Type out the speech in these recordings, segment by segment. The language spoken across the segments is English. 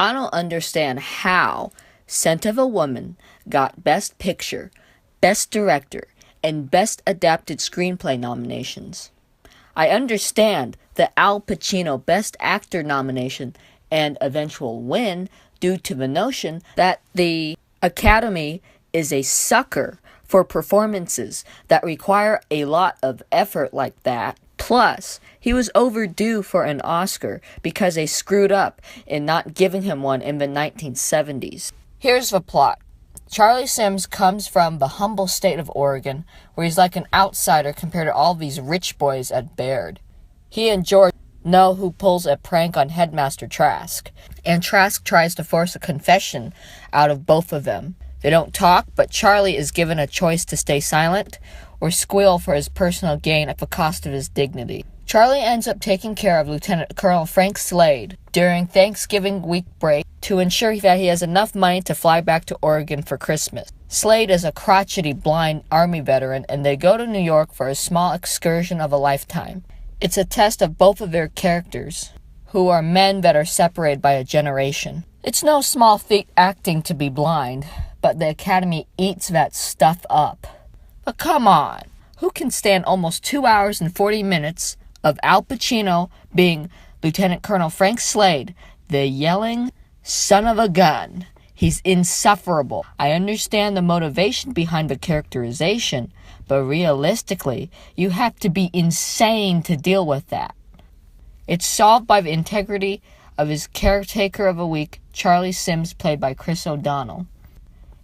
I don't understand how Scent of a Woman got Best Picture, Best Director, and Best Adapted Screenplay nominations. I understand the Al Pacino Best Actor nomination and eventual win due to the notion that the Academy is a sucker for performances that require a lot of effort like that. Plus, he was overdue for an Oscar because they screwed up in not giving him one in the 1970s. Here's the plot. Charlie Sims comes from the humble state of Oregon, where he's like an outsider compared to all these rich boys at Baird. He and George know who pulls a prank on Headmaster Trask, and Trask tries to force a confession out of both of them. They don't talk, but Charlie is given a choice to stay silent or squeal for his personal gain at the cost of his dignity. Charlie ends up taking care of Lieutenant Colonel Frank Slade during Thanksgiving week break to ensure that he has enough money to fly back to Oregon for Christmas. Slade is a crotchety blind Army veteran, and they go to New York for a small excursion of a lifetime. It's a test of both of their characters, who are men that are separated by a generation. It's no small feat acting to be blind, but the Academy eats that stuff up. But come on, who can stand almost 2 hours and 40 minutes of Al Pacino being Lieutenant Colonel Frank Slade, the yelling son of a gun? He's insufferable. I understand the motivation behind the characterization, but realistically, you have to be insane to deal with that. It's solved by the integrity of his caretaker of a week, Charlie Sims, played by Chris O'Donnell.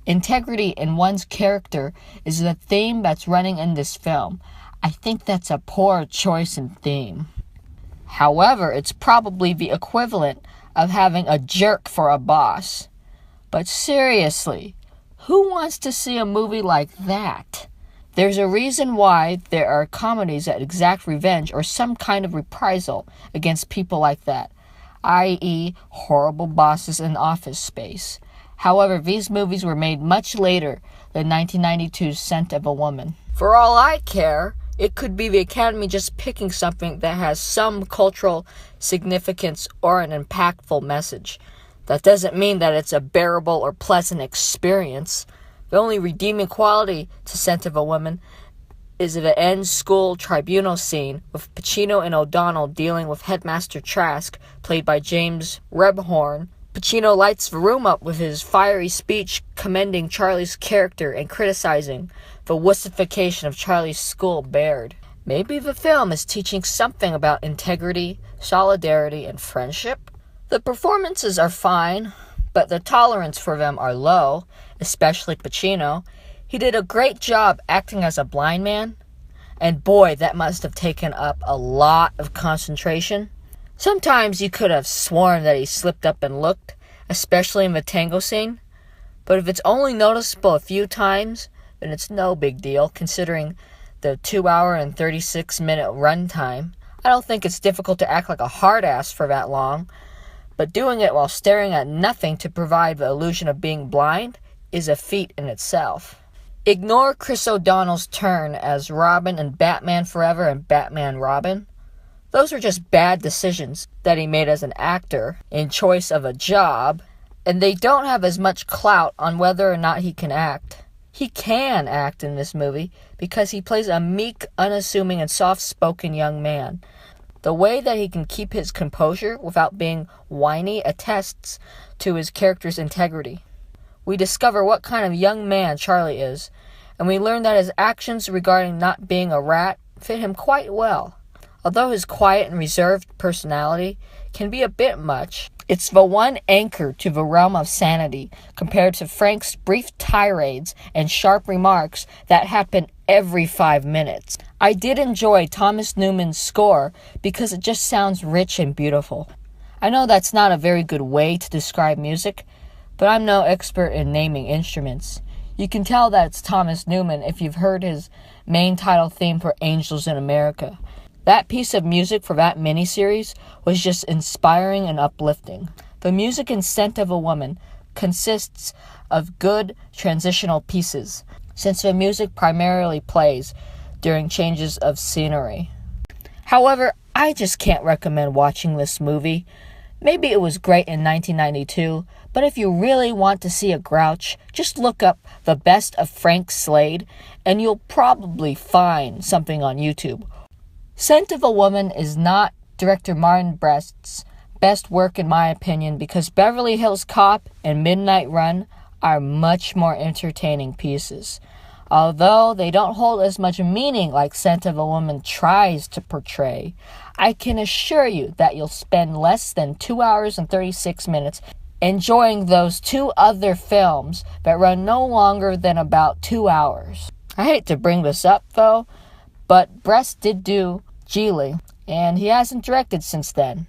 Integrity in one's character is the theme that's running in this film. I think that's a poor choice in theme. However, it's probably the equivalent of having a jerk for a boss. But seriously, who wants to see a movie like that? There's a reason why there are comedies that exact revenge or some kind of reprisal against people like that, i.e., horrible bosses in Office Space. However, these movies were made much later than 1992's Scent of a Woman. For all I care, it could be the Academy just picking something that has some cultural significance or an impactful message. That doesn't mean that it's a bearable or pleasant experience. The only redeeming quality to Scent of a Woman is the end school tribunal scene with Pacino and O'Donnell dealing with Headmaster Trask, played by James Rebhorn. Pacino lights the room up with his fiery speech commending Charlie's character and criticizing the wussification of Charlie's school, Baird. Maybe the film is teaching something about integrity, solidarity, and friendship? The performances are fine, but the tolerance for them are low, especially Pacino. He did a great job acting as a blind man, and boy, that must have taken up a lot of concentration. Sometimes you could have sworn that he slipped up and looked, especially in the tango scene, but if it's only noticeable a few times, then it's no big deal, considering the 2 hour and 36 minute runtime. I don't think it's difficult to act like a hard ass for that long, but doing it while staring at nothing to provide the illusion of being blind is a feat in itself. Ignore Chris O'Donnell's turn as Robin in Batman Forever and Batman Robin. Those are just bad decisions that he made as an actor in choice of a job, and they don't have as much clout on whether or not he can act. He can act in this movie because he plays a meek, unassuming, and soft-spoken young man. The way that he can keep his composure without being whiny attests to his character's integrity. We discover what kind of young man Charlie is, and we learn that his actions regarding not being a rat fit him quite well. Although his quiet and reserved personality can be a bit much, it's the one anchor to the realm of sanity compared to Frank's brief tirades and sharp remarks that happen every 5 minutes. I did enjoy Thomas Newman's score because it just sounds rich and beautiful. I know that's not a very good way to describe music, but I'm no expert in naming instruments. You can tell that it's Thomas Newman if you've heard his main title theme for Angels in America. That piece of music for that miniseries was just inspiring and uplifting. The music in Scent of a Woman consists of good transitional pieces, since the music primarily plays during changes of scenery. However, I just can't recommend watching this movie. Maybe it was great in 1992, but if you really want to see a grouch, just look up The Best of Frank Slade, and you'll probably find something on YouTube. Scent of a Woman is not director Martin Brest's best work in my opinion, because Beverly Hills Cop and Midnight Run are much more entertaining pieces. Although they don't hold as much meaning like Scent of a Woman tries to portray, I can assure you that you'll spend less than 2 hours and 36 minutes enjoying those two other films that run no longer than about 2 hours. I hate to bring this up though, but Brest did do Geely, and he hasn't directed since then.